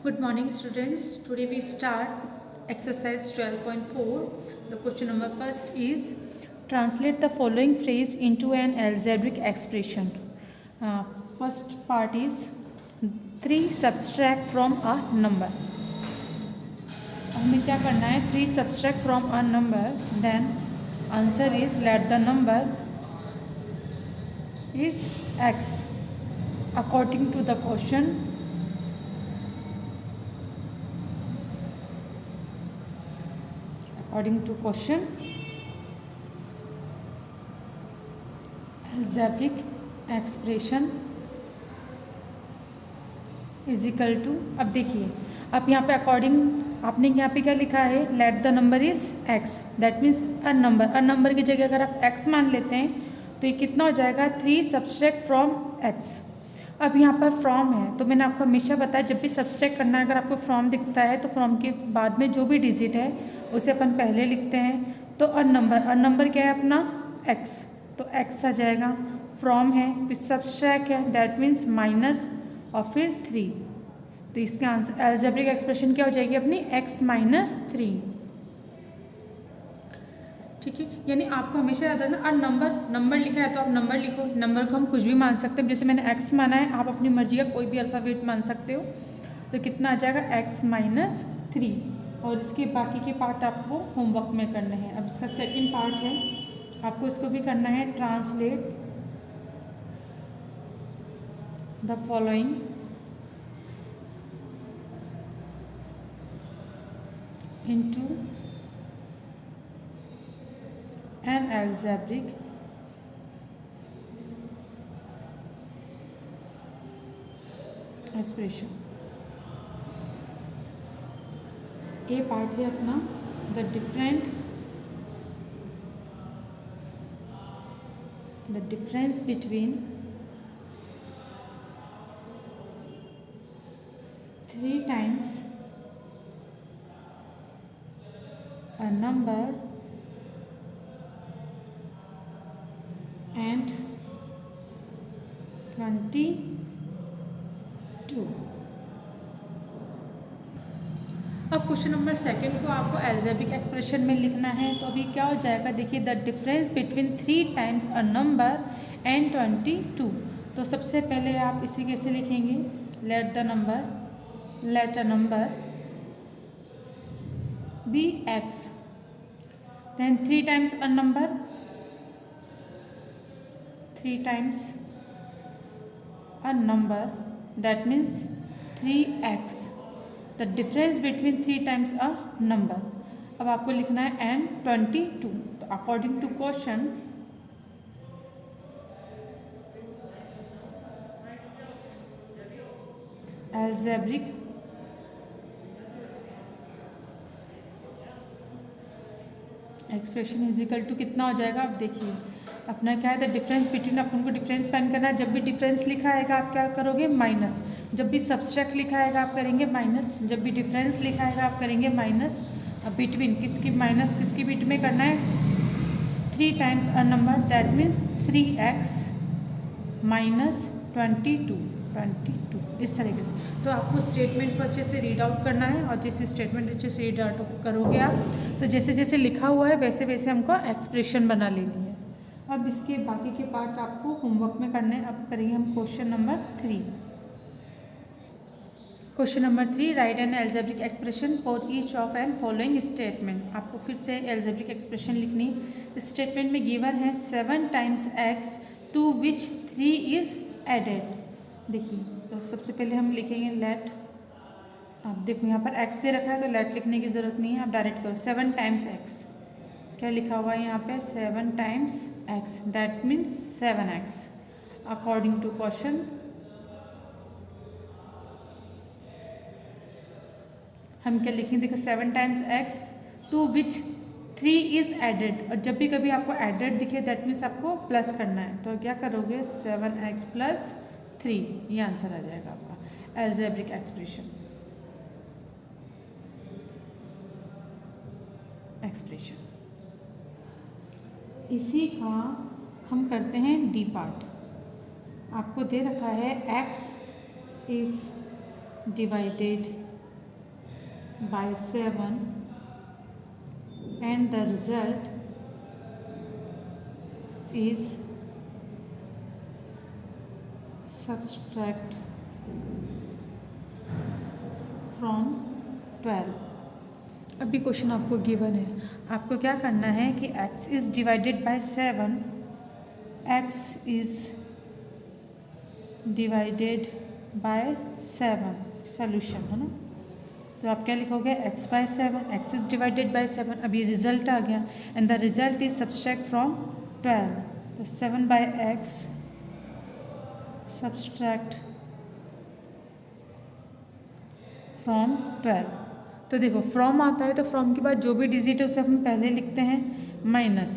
Good morning, students. Today we start exercise 12.4. The question number first is translate the following phrase into an algebraic expression. First part is 3 subtract from a number. हमें क्या करना है? 3 subtract from a number. Then answer is let the number is x according to the question. According to question, algebraic expression is equal to, अब देखिए अब यहाँ पे according आपने यहाँ पे क्या लिखा है, let the number is x, that means a number की जगह अगर आप एक्स मान लेते हैं तो ये कितना हो जाएगा 3 सब्सट्रैक्ट फ्रॉम एक्स। अब यहाँ पर फ्रॉम है तो मैंने आपको हमेशा बताया जब भी सब्सट्रैक्ट करना है अगर आपको फ्रॉम दिखता है तो फ्रॉम के बाद में जो भी डिजिट है उसे अपन पहले लिखते हैं। तो अ नंबर क्या है अपना एक्स, तो एक्स आ जाएगा। फ्रॉम है फिर सब्सट्रैक्ट है दैट मीन्स माइनस और फिर 3, तो इसका आंसर अलजेब्रिक एक्सप्रेशन क्या हो जाएगी अपनी x माइनस 3। ठीक है, यानी आपको हमेशा याद रखना और नंबर लिखा है तो आप नंबर लिखो। नंबर को हम कुछ भी मान सकते हैं, जैसे मैंने x माना है, आप अपनी मर्जी का कोई भी अल्फ़ाबेट मान सकते हो। तो कितना आ जाएगा x माइनस 3, और इसके बाकी के पार्ट आपको होमवर्क में करने हैं। अब इसका सेकेंड पार्ट है, आपको इसको भी करना है, translate the following into an algebraic expression। A part है अपना the difference between 3 times a number and 22। अब क्वेश्चन नंबर सेकंड को आपको अलजेब्रिक एक्सप्रेशन में लिखना है। तो अभी क्या हो जाएगा, देखिए the difference between 3 times a number and 22। तो सबसे पहले आप इसे कैसे लिखेंगे, let a number be x, then 3 times a number, 3 times a number, that means 3x, the difference between 3 times a number। अब आपको लिखना है and 22। तो according to question algebraic expression is equal to कितना हो जाएगा। अब देखिए अपना क्या है, द डिफरेंस बिटवीन, अपन को डिफरेंस फाइंड करना है। जब भी डिफरेंस लिखा आएगा आप क्या करोगे, माइनस। जब भी सब्सट्रैक्ट लिखा आएगा आप करेंगे माइनस। जब भी डिफरेंस लिखा आएगा आप करेंगे माइनस। अब बिटवीन किसकी माइनस किसकी बीट में करना है, 3 times a number, that means 3x minus 22, इस तरीके से। तो आपको स्टेटमेंट को अच्छे से रीड आउट करना है, और जैसे स्टेटमेंट अच्छे से रीड आउट करोगे आप तो जैसे जैसे लिखा हुआ है वैसे वैसे हमको एक्सप्रेशन बना लेनी है। अब इसके बाकी के पार्ट आपको होमवर्क में करने हैं। अब करेंगे हम question number 3। Question number 3, write an algebraic expression for each of an following statement. आपको फिर से एल्जेब्रिक एक्सप्रेशन लिखनी। स्टेटमेंट में गिवन है 7 times x to which 3 is added. देखिए तो सबसे पहले हम लिखेंगे लेट, अब देखो यहाँ पर x दे रखा है तो लेट लिखने की ज़रूरत नहीं है, आप डायरेक्ट करो 7 times x। क्या लिखा हुआ है यहाँ पे, 7 times x, that means 7x according to question. हम क्या लिखेंगे, देखो 7 times x to which 3 is added, और जब भी कभी आपको एडेड दिखे दैट मीन्स आपको प्लस करना है। तो क्या करोगे 7x प्लस 3, ये आंसर आ जाएगा आपका अलजेब्रिक एक्सप्रेशन। इसी का हम करते हैं डी पार्ट। आपको दे रखा है x is divided by 7 and the result is subtract from 12। अभी क्वेश्चन आपको गिवन है, आपको क्या करना है कि x is divided by 7, x is divided by 7 solution है ना। तो आप क्या लिखोगे x by 7, x is divided by 7। अब ये रिजल्ट आ गया and the result is subtract from 12। तो 7 बाय x सब्सट्रैक्ट फ्रॉम 12। तो देखो फ्रॉम आता है तो फ्रॉम के बाद जो भी डिजिट है उसे हम पहले लिखते हैं माइनस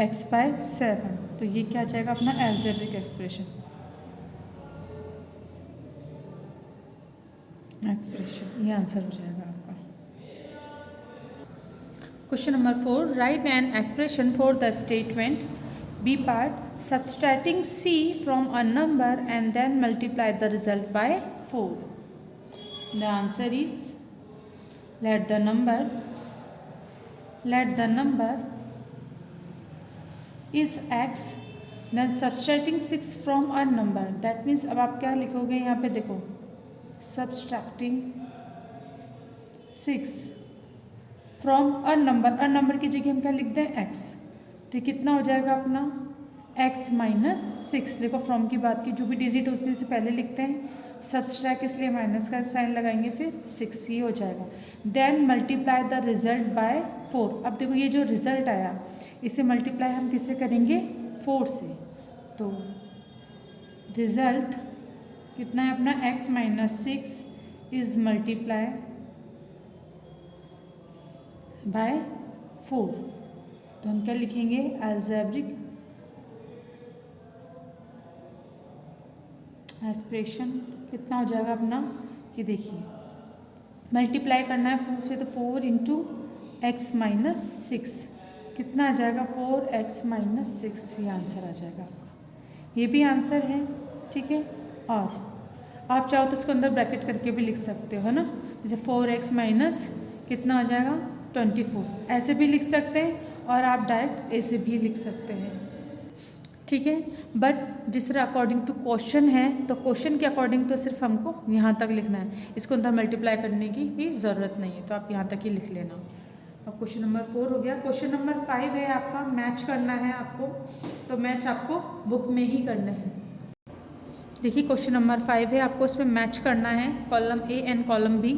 x बाय 7। तो ये क्या आ जाएगा अपना एल्जेब्रिक एक्सप्रेशन ये आंसर हो जाएगा आपका। Question number 4, write an expression for the statement B part subtracting c from a number and then multiply the result by 4। The answer is let the number is x, then subtracting 6 from a number, that means अब आप क्या लिखोगे यहाँ पे देखो subtracting 6 from a number की जगह हम क्या लिख दें x। तो कितना हो जाएगा अपना x माइनस 6। देखो फ्रॉम की बात की जो भी डिजिट होती है उसे पहले लिखते हैं, सब्सट्रैक्ट इसलिए माइनस का साइन लगाएंगे फिर 6 ही हो जाएगा। Then multiply the result by 4। अब देखो ये जो रिजल्ट आया इसे मल्टीप्लाई हम किससे करेंगे 4 से। तो रिजल्ट कितना है अपना x minus 6 is multiply by 4। तो हम क्या लिखेंगे अलजेब्रिक एक्सप्रेशन कितना हो जाएगा अपना, ये देखिए मल्टीप्लाई करना है 4 से, तो 4 इंटू एक्स माइनस 6 कितना आ जाएगा 4x माइनस 6, ये आंसर आ जाएगा आपका। ये भी आंसर है ठीक है। और आप चाहो तो इसको अंदर ब्रैकेट करके भी लिख सकते हो है ना, जैसे 4x माइनस कितना आ जाएगा 24, ऐसे भी लिख सकते हैं और आप डायरेक्ट ऐसे भी लिख सकते हैं ठीक है। बट जिस तरह अकॉर्डिंग टू क्वेश्चन है तो क्वेश्चन के अकॉर्डिंग तो सिर्फ हमको यहाँ तक लिखना है, इसको अंदर मल्टीप्लाई करने की भी ज़रूरत नहीं है, तो आप यहाँ तक ही लिख लेना। अब क्वेश्चन नंबर 4 हो गया। क्वेश्चन नंबर 5 है आपका मैच करना है आपको, तो मैच आपको बुक में ही करना है। देखिए क्वेश्चन नंबर 5 है, आपको इसमें मैच करना है column A and column B.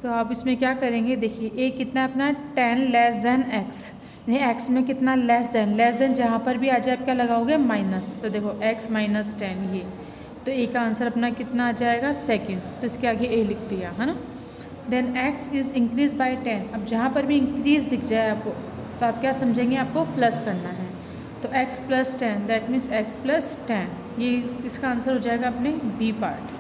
तो आप इसमें क्या करेंगे, देखिए ए कितना है अपना 10 लेस देन एक्स, यानी एक्स में कितना लेस देन जहाँ पर भी आ जाए आप क्या लगाओगे माइनस। तो देखो एक्स माइनस 10 ये, तो ए का आंसर अपना कितना आ जाएगा सेकंड, तो इसके आगे ए लिख दिया है ना। Then x is increase by 10, अब जहाँ पर भी इंक्रीज दिख जाए आपको तो आप क्या समझेंगे आपको प्लस करना है। तो x plus 10 that means x plus 10, ये इसका आंसर हो जाएगा अपने बी पार्ट।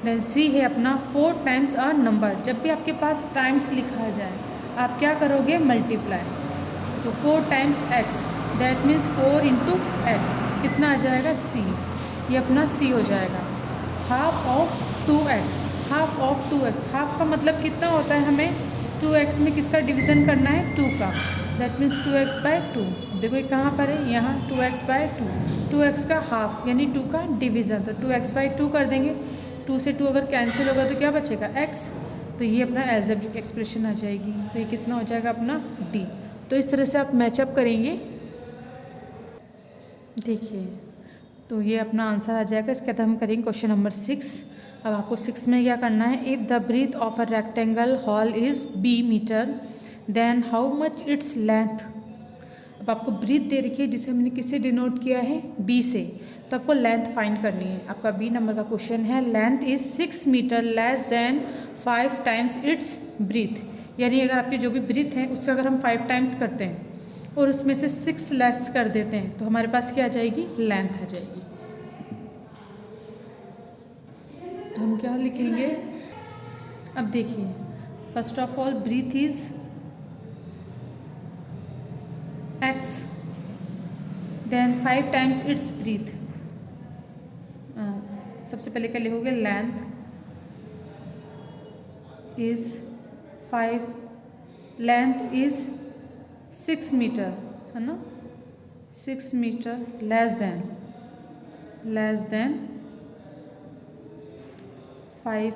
देन सी है अपना 4 टाइम्स अ नंबर, जब भी आपके पास टाइम्स लिखा जाए आप क्या करोगे मल्टीप्लाई। तो 4 times x that means 4 into x कितना आ जाएगा c, ये अपना c हो जाएगा। Half of 2x, half of 2x, half का मतलब कितना होता है, हमें 2x में किसका डिवीज़न करना है 2 का, दैट मीन्स 2x बाय 2। देखो ये कहाँ पर है, यहाँ 2x बाय 2, 2x का हाफ यानी 2 का डिवीज़न, तो 2x बाय 2 कर देंगे। 2 से 2 अगर कैंसिल होगा तो क्या बचेगा x, तो ये अपना एल्जेब्रिक एक्सप्रेशन आ जाएगी। तो ये कितना हो जाएगा अपना d। तो इस तरह से आप मैचअप करेंगे, देखिए तो ये अपना आंसर आ जाएगा। इसके बाद हम करेंगे क्वेश्चन नंबर 6। अब आपको 6 में क्या करना है, if the breadth of a rectangle hall is b metre then how much its length. अब आपको ब्रीथ दे रखी है जिसे हमने किससे डिनोट किया है b से, तो आपको लेंथ फाइंड करनी है। आपका b नंबर का क्वेश्चन है, length is 6 metre less than 5 times its breadth, यानी अगर आपकी जो भी ब्रीथ है उससे अगर हम 5 टाइम्स करते हैं और उसमें से 6 लेस कर देते हैं तो हमारे पास क्या आ जाएगी लेंथ आ जाएगी। तो हम क्या लिखेंगे, अब देखिए first of all breadth is x then 5 times its breadth. सबसे पहले क्या लिखोगे, length is 5 length is 6 metre, है ना, 6 metre less than 5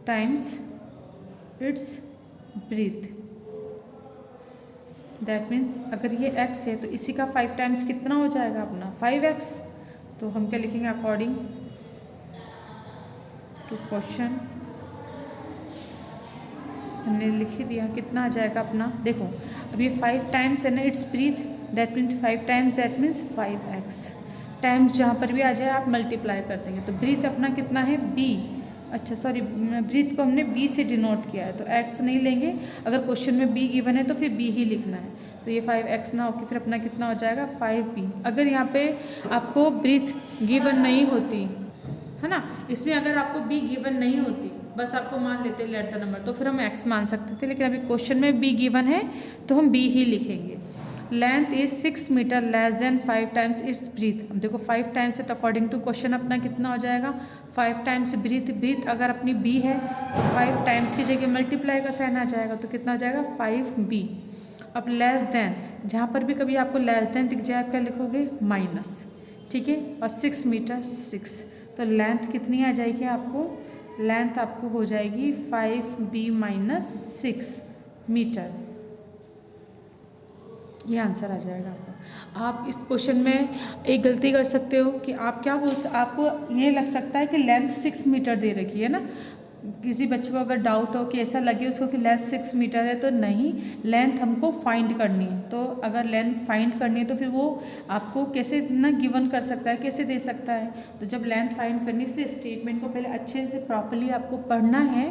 times its breadth. That means अगर ये x है तो इसी का 5 टाइम्स कितना हो जाएगा अपना 5x। तो हम क्या लिखेंगे, अकॉर्डिंग टू क्वेश्चन हमने लिख ही दिया, कितना आ जाएगा अपना, देखो अब ये 5 टाइम्स है ना its breadth, that means 5 times, that means 5x times जहाँ पर भी आ जाए आप मल्टीप्लाई कर देंगे। तो ब्रीथ अपना कितना है b, अच्छा सॉरी ब्रीथ को हमने b से डिनोट किया है तो x नहीं लेंगे, अगर क्वेश्चन में b गिवन है तो फिर b ही लिखना है। तो ये 5x ना होके फिर अपना कितना हो जाएगा 5b। अगर यहाँ पे आपको ब्रीथ गिवन नहीं होती है ना, इसमें अगर आपको b गिवन नहीं होती, बस आपको मान लेते लेट द नंबर, तो फिर हम x मान सकते थे, लेकिन अभी क्वेश्चन में b गिवन है तो हम b ही लिखेंगे। Length is 6 metre less than 5 times its breadth. अब देखो 5 टाइम्स है तो अकॉर्डिंग टू क्वेश्चन अपना कितना हो जाएगा 5 टाइम्स ब्रीथ अगर अपनी b है तो 5 टाइम्स की जगह मल्टीप्लाई का साइन आ जाएगा, तो कितना हो जाएगा 5b। अब लेस देन, जहाँ पर भी कभी आपको लेस देन दिख जाए आप क्या लिखोगे माइनस, ठीक है, और 6 मीटर 6, तो लेंथ कितनी आ जाएगी आपको, लेंथ आपको हो जाएगी 5b माइनस 6 मीटर। ये आंसर आ जाएगा आपका। आप इस क्वेश्चन में एक गलती कर सकते हो कि आप क्या आपको ये लग सकता है कि लेंथ 6 मीटर दे रखी है ना, किसी बच्चे को अगर डाउट हो कि ऐसा लगे उसको कि लेंथ 6 मीटर है, तो नहीं, लेंथ हमको फाइंड करनी है। तो अगर लेंथ फाइंड करनी है तो फिर वो आपको कैसे ना गिवन कर सकता है, कैसे दे सकता है। तो जब लेंथ फाइंड करनी, इसलिए स्टेटमेंट को पहले अच्छे से प्रॉपरली आपको पढ़ना है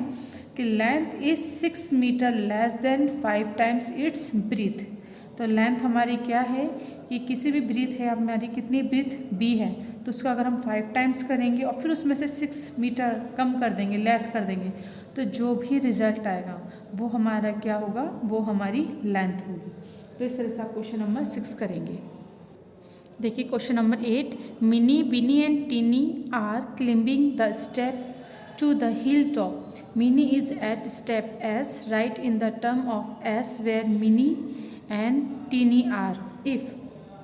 कि length is 6 metre less than 5 times its breadth. तो लेंथ हमारी क्या है कि किसी भी ब्रीथ है हमारी, कितनी ब्रीथ b है, तो उसको अगर हम 5 टाइम्स करेंगे और फिर उसमें से 6 मीटर कम कर देंगे, लेस कर देंगे, तो जो भी रिजल्ट आएगा वो हमारा क्या होगा, वो हमारी लेंथ होगी। तो इस तरह से आप क्वेश्चन नंबर 6 करेंगे। देखिए question number 8, Mini Bini and Tini are climbing the step to the hilltop. Minnie is at step S. Write in the term of S where Minnie and Teeny are. If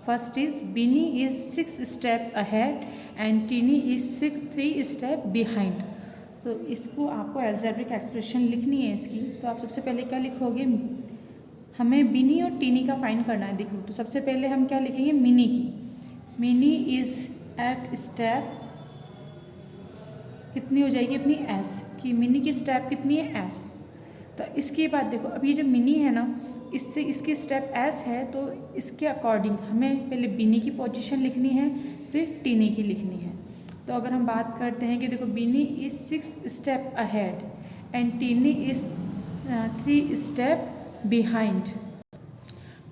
first is Binny is 6 step ahead and Teeny is 3 step behind. तो इसको आपको algebraic expression लिखनी है इसकी। तो आप सबसे पहले क्या लिखोगे, हमें बिनी और टीनी का फाइंड करना है। देखो तो सबसे पहले हम क्या लिखेंगे, मिनी की, मिनी इज़ एट स्टेप कितनी हो जाएगी अपनी s, कि मिनी की स्टेप कितनी है s। तो इसके बाद देखो अब ये जो मिनी है ना, इससे इसकी स्टेप s है, तो इसके अकॉर्डिंग हमें पहले बिनी की पोजीशन लिखनी है, फिर टीनी की लिखनी है। तो अगर हम बात करते हैं कि देखो Bini is 6 step ahead and Tini is 3 step behind.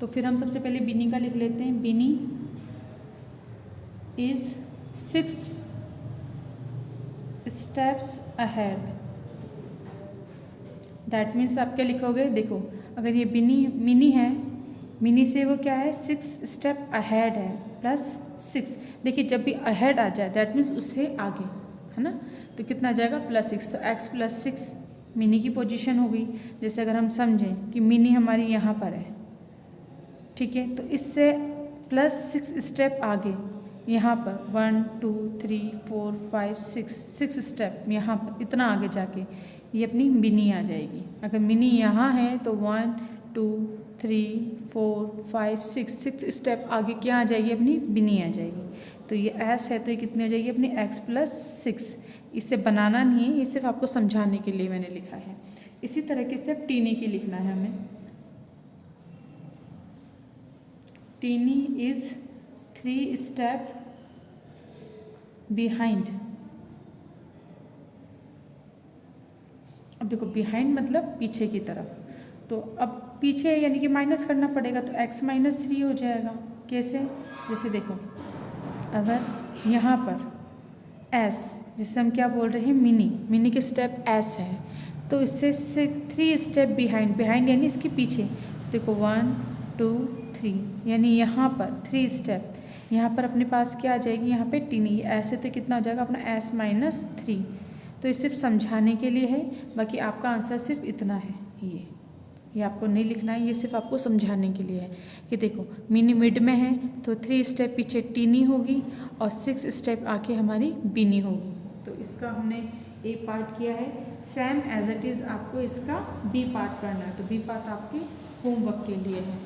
तो फिर हम सबसे पहले बिनी का लिख लेते हैं, बिनी is 6 steps ahead. That means आप क्या लिखोगे, देखो अगर ये मिनी है, मिनी से वो क्या है 6 स्टेप अहेड है प्लस 6। देखिए जब भी अहेड आ जाए दैट मीन्स उससे आगे, है ना, तो कितना आ जाएगा +6। तो x + 6 मिनी की पोजीशन हो गई। जैसे अगर हम समझें कि मिनी हमारी यहाँ पर है, ठीक है, तो इससे +6 स्टेप आगे यहाँ पर 1 2 3 4 5 6 स्टेप यहाँ पर, इतना आगे जाके ये अपनी मिनी आ जाएगी। अगर मिनी यहाँ है तो 1 2 3 4 5 6 स्टेप आगे क्या आ जाएगी, अपनी बिनी आ जाएगी। तो ये s है तो ये कितनी आ जाएगी अपनी x + 6। इसे बनाना नहीं है, ये सिर्फ आपको समझाने के लिए मैंने लिखा है। इसी तरीके से अब टीनी की लिखना है हमें, टीनी इज़ 3 स्टेप बिहाइंड। अब देखो बिहाइंड मतलब पीछे की तरफ, तो अब पीछे यानी कि माइनस करना पड़ेगा, तो x - 3 हो जाएगा। कैसे, जैसे देखो अगर यहाँ पर s, जिससे हम क्या बोल रहे हैं मिनी के स्टेप s है, तो इससे 3 स्टेप बिहाइंड यानी इसके पीछे। तो देखो 1 2 3 यानी यहाँ पर 3 स्टेप, यहाँ पर अपने पास क्या आ जाएगी, यहाँ पे टीनी, ऐसे तो कितना हो जाएगा अपना s - 3। तो ये सिर्फ समझाने के लिए है, बाकी आपका आंसर सिर्फ इतना है, ये आपको नहीं लिखना है, ये सिर्फ आपको समझाने के लिए है कि देखो मिनी मिड में है तो 3 स्टेप पीछे टीनी होगी और 6 स्टेप आके हमारी बीनी होगी। तो इसका हमने ए पार्ट किया है। सेम एज इट इज़ आपको इसका बी पार्ट करना है, तो बी पार्ट आपके होमवर्क के लिए है।